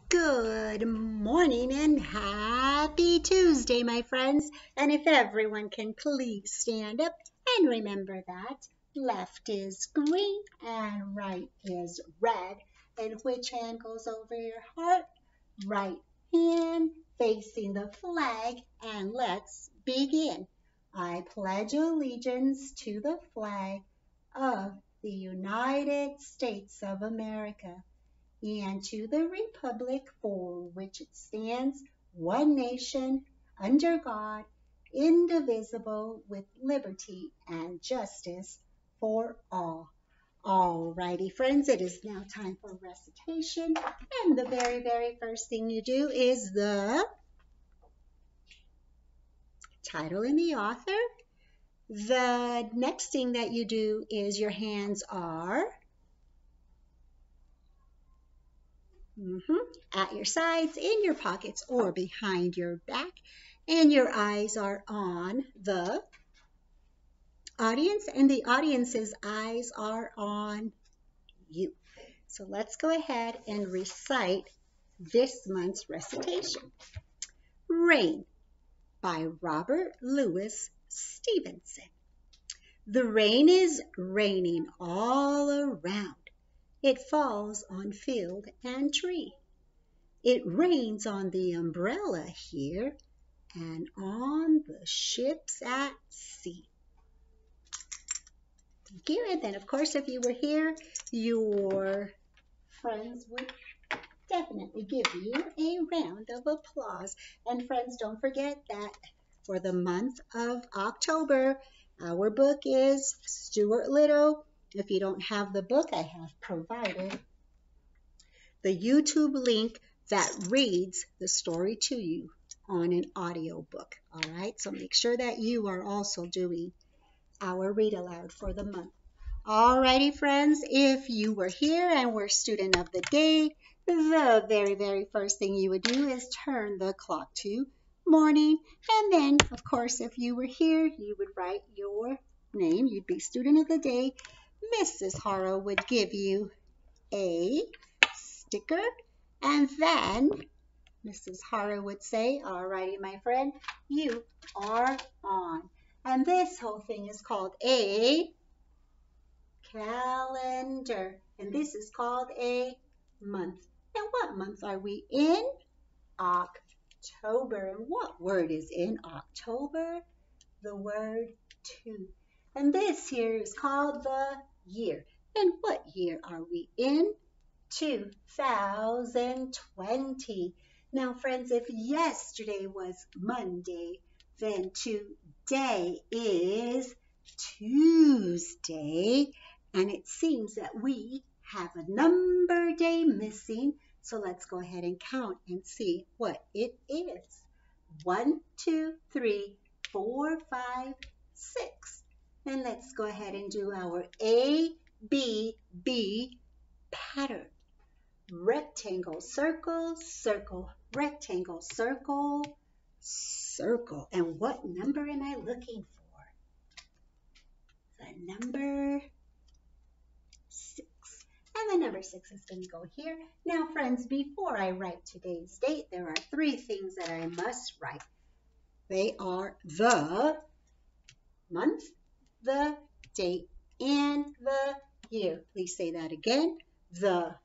Good morning and happy Tuesday, my friends. And if everyone can please stand up and remember that left is green and right is red. And which hand goes over your heart? Right hand facing the flag. And let's begin. I pledge allegiance to the flag of the United States of America and to the republic for which it stands, one nation, under God, indivisible, with liberty and justice for all. Alrighty, friends, it is now time for recitation. And the very first thing you do is the title and the author. The next thing that you do is your hands are at your sides, in your pockets, or behind your back. And your eyes are on the audience, and the audience's eyes are on you. So let's go ahead and recite this month's recitation. Rain by Robert Louis Stevenson. The rain is raining all around. It falls on field and tree. It rains on the umbrella here and on the ships at sea. Thank you. And then, of course, if you were here, your friends would definitely give you a round of applause. And friends, don't forget that for the month of October, our book is Stuart Little. If you don't have the book, I have provided the YouTube link that reads the story to you on an audio book. All right, so make sure that you are also doing our read aloud for the month. Alrighty, friends, if you were here and were student of the day, the very first thing you would do is turn the clock to morning. And then, of course, if you were here, you would write your name. You'd be student of the day. Mrs. Haro would give you a sticker. And then Mrs. Haro would say, alrighty, my friend, you are on. And this whole thing is called a calendar. And this is called a month. And what month are we in? October. And what word is in October? The word two. And this here is called the year. And what year are we in? 2020. Now, friends, if yesterday was Monday, then today is Tuesday. And it seems that we have a number day missing. So let's go ahead and count and see what it is. 1, 2, 3, 4, 5, 6. And let's go ahead and do our ABB pattern. Rectangle, circle, circle, rectangle, circle, circle. And what number am I looking for? The number 6. And the number 6 is going to go here. Now, friends, before I write today's date, there are 3 things that I must write. They are the month, the date, and the year. Please say that again. The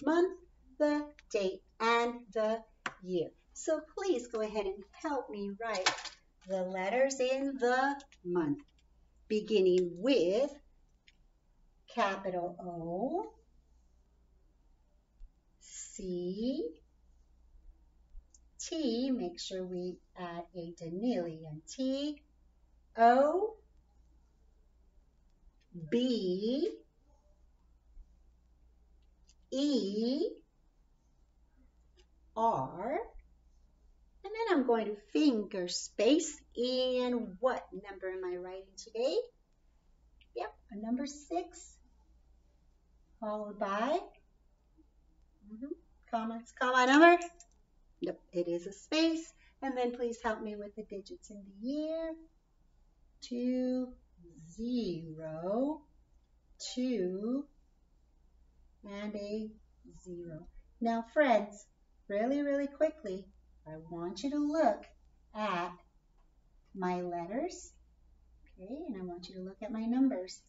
month, the date, and the year. So please go ahead and help me write the letters in the month, beginning with capital O, C, T, make sure we add a denilium, T, O, B, E, R, and then I'm going to finger space. And what number am I writing today? Yep, a number 6, followed by comma number. Yep, it is a space. And then please help me with the digits in the year. 2, 0, 2, and a 0. Now, friends, really, really quickly, I want you to look at my letters, okay, and I want you to look at my numbers.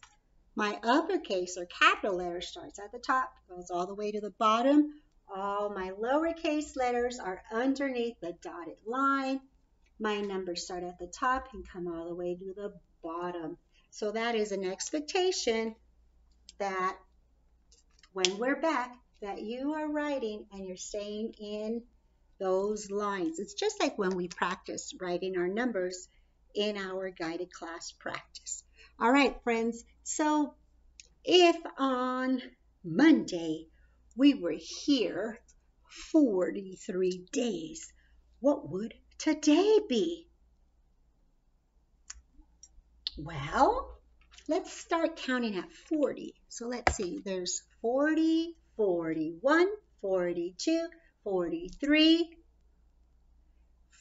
My uppercase or capital letter starts at the top, goes all the way to the bottom. All my lowercase letters are underneath the dotted line. My numbers start at the top and come all the way to the bottom. So that is an expectation that when we're back, that you are writing and you're staying in those lines. It's just like when we practice writing our numbers in our guided class practice. All right, friends. So if on Monday we were here 43 days, what would today be? Well, let's start counting at 40. So let's see, there's 40, 41, 42, 43,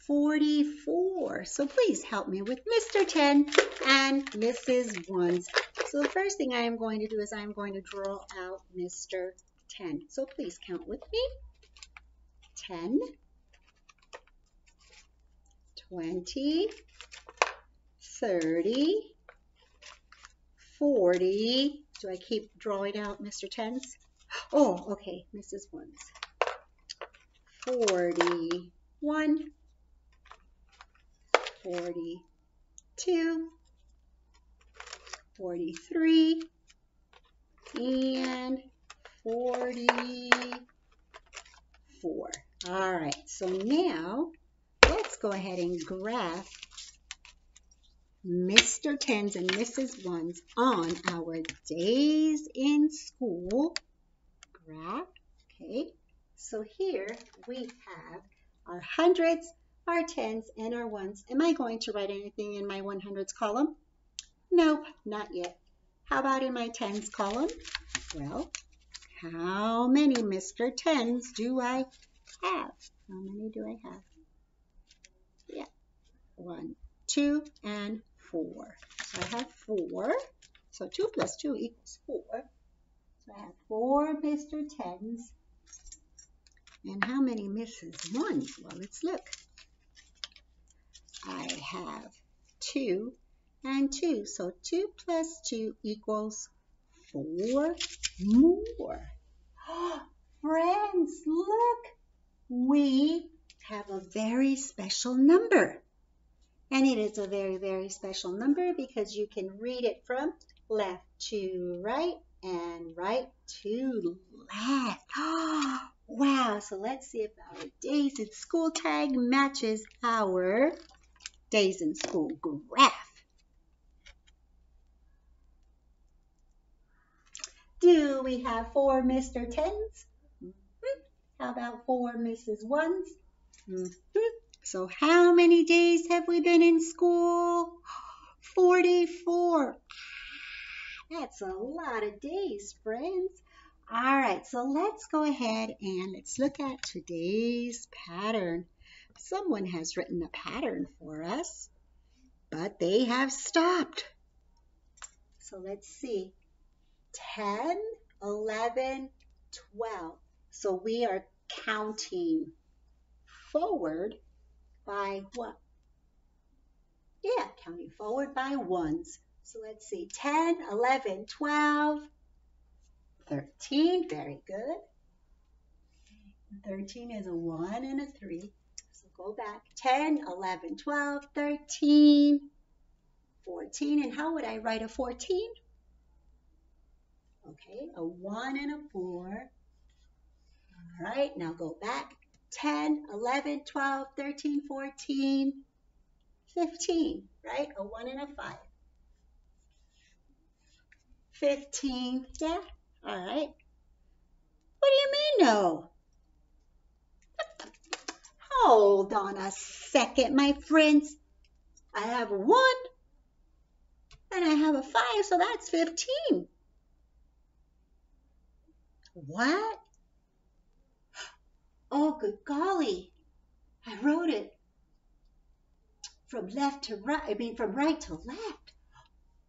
44. So please help me with Mr. 10 and Mrs. 1s. So the first thing I am going to do is I'm going to draw out Mr. 10. So please count with me. 10, 20, 30, 40. Do I keep drawing out Mr. 10s? Oh, okay, Mrs. 1s. 41, 42, 43, and 44. All right, so now let's go ahead and graph Mr. 10s and Mrs. 1s on our days in school graph. Okay, so here we have our hundreds, our 10s, and our 1s. Am I going to write anything in my 100s column? Nope, not yet. How about in my 10s column? Well, how many Mr. 10s do I have? How many do I have? Yeah, 1, 2, and 4. So I have 4. So 2 plus 2 equals 4. So I have 4 Mr. 10s. And how many Mrs. 1s? Well, let's look. I have 2 and 2. So 2 plus 2 equals 4 more. Friends, look. We have a very special number. And it is a very, very special number because you can read it from left to right and right to left. Wow, so let's see if our days in school tag matches our days in school graph. Do we have 4 Mr. 10s? How about 4 Mrs. 1s? So how many days have we been in school? 44. That's a lot of days, friends. All right, so let's go ahead and let's look at today's pattern. Someone has written a pattern for us, but they have stopped. So let's see. 10, 11, 12. So we are counting forward by what? Yeah, counting forward by 1s. So let's see, 10, 11, 12, 13, very good. 13 is a 1 and a 3. So go back, 10, 11, 12, 13, 14. And how would I write a 14? Okay, a 1 and a 4. All right, now go back, 10, 11, 12, 13, 14, 15, right? A 1 and a 5. 15, yeah, all right. What do you mean no? Hold on a second, my friends. I have a 1 and I have a 5, so that's 15. What? Oh, good golly. I wrote it from left to right. I mean, from right to left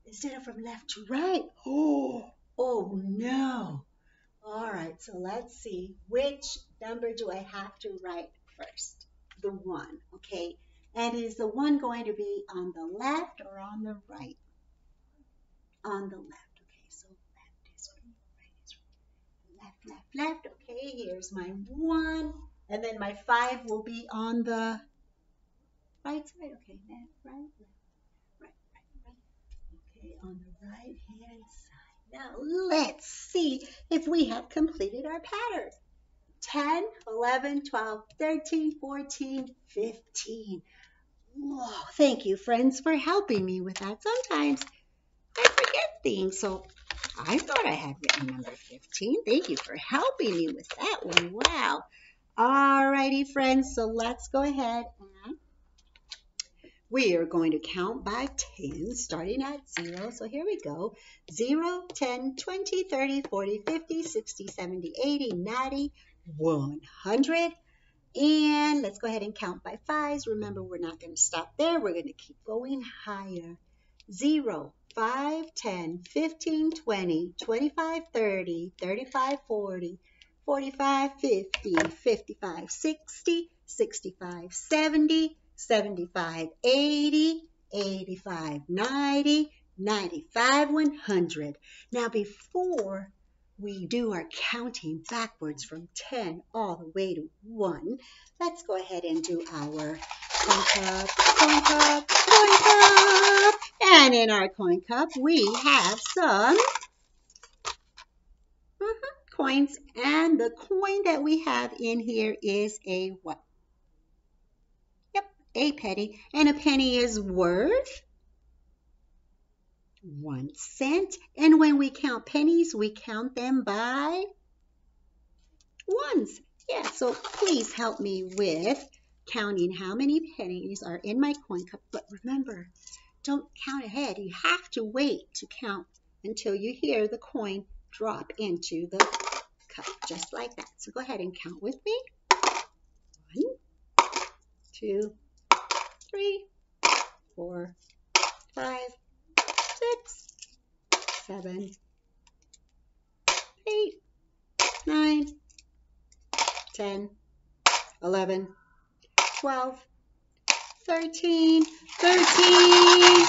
instead of from left to right. Oh no. All right, so let's see. Which number do I have to write first? The 1, okay? And is the 1 going to be on the left or on the right? On the left. Okay, so left is right, right is right. Left, left, left. Okay, here's my 1. And then my 5 will be on the right side. Okay, left, right, right, right. Okay, on the right hand side. Now let's see if we have completed our pattern. 10, 11, 12, 13, 14, 15. Whoa, thank you, friends, for helping me with that. Sometimes I forget things, so I thought I had written number 15. Thank you for helping me with that one. Wow. All righty, friends, so let's go ahead and we are going to count by 10, starting at 0. So here we go. 0, 10, 20, 30, 40, 50, 60, 70, 80, 90, 100. And let's go ahead and count by 5s. Remember, we're not going to stop there. We're going to keep going higher. 0, 5, 10, 15, 20, 25, 30, 35, 40, 45, 50, 55, 60, 65, 70, 75, 80, 85, 90, 95, 100. Now, before we do our counting backwards from 10 all the way to 1, let's go ahead and do our coin cup, coin cup, coin cup. And in our coin cup, we have some coins. And the coin that we have in here is a what? Yep, a penny. And a penny is worth 1 cent. And when we count pennies, we count them by ones. Yeah, so please help me with counting how many pennies are in my coin cup. But remember, don't count ahead. You have to wait to count until you hear the coin drop into the cup, just like that. So go ahead and count with me. 1, 2, 3, 4, 5, 6, 7, 8, 9, 10, 11, 12, 13, 13,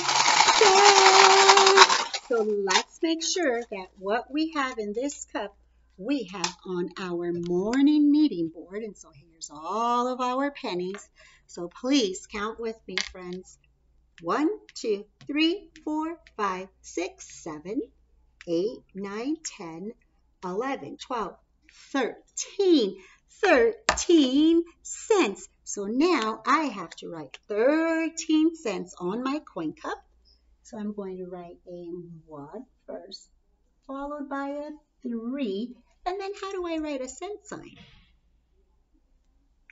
12. So let's make sure that what we have in this cup, we have on our morning meeting board. And so here's all of our pennies. So please count with me, friends. 1, 2, 3, 4, 5, 6, 7, 8, 9, 10, 11, 12, 13. 13 cents. So now I have to write 13 cents on my coin cup. So I'm going to write a 1 first, followed by a 3. And then how do I write a cent sign?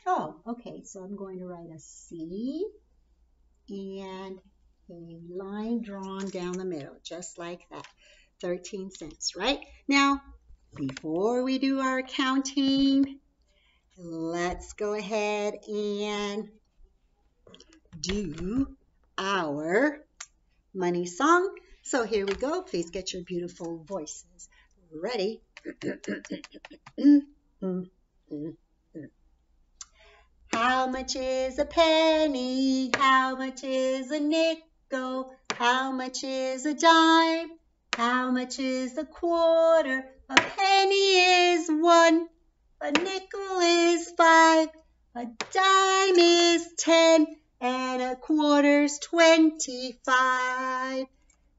Oh, okay. So I'm going to write a C and a line drawn down the middle, just like that. 13 cents, right? Now, before we do our counting, let's go ahead and do our money song. So here we go. Please get your beautiful voices ready. How much is a penny? How much is a nickel? How much is a dime? How much is a quarter? A penny is 1. A nickel is 5. A dime is 10. And a quarter's 25.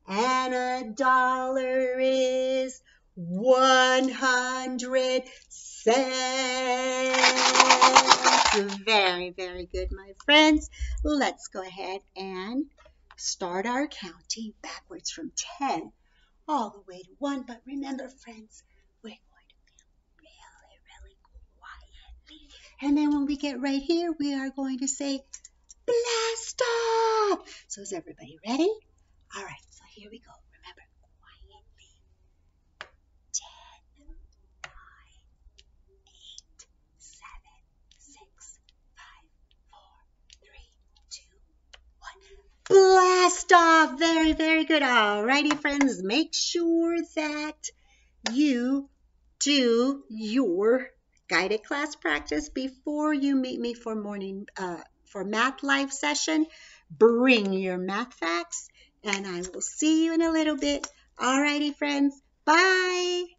And a dollar is 100 cents. Very, very good, my friends. Let's go ahead and start our counting backwards from 10 all the way to 1. But remember, friends, we're going to count really, really quietly. And then when we get right here, we are going to say, blast off. So is everybody ready? All right, so here we go. Remember, quietly. 10, 9, 8, 7, 6, 5, 4, 3, 2, 1. Blast off. Very, very good. All righty, friends. Make sure that you do your guided class practice before you meet me for math live session. Bring your math facts, and I will see you in a little bit. Alrighty, friends. Bye.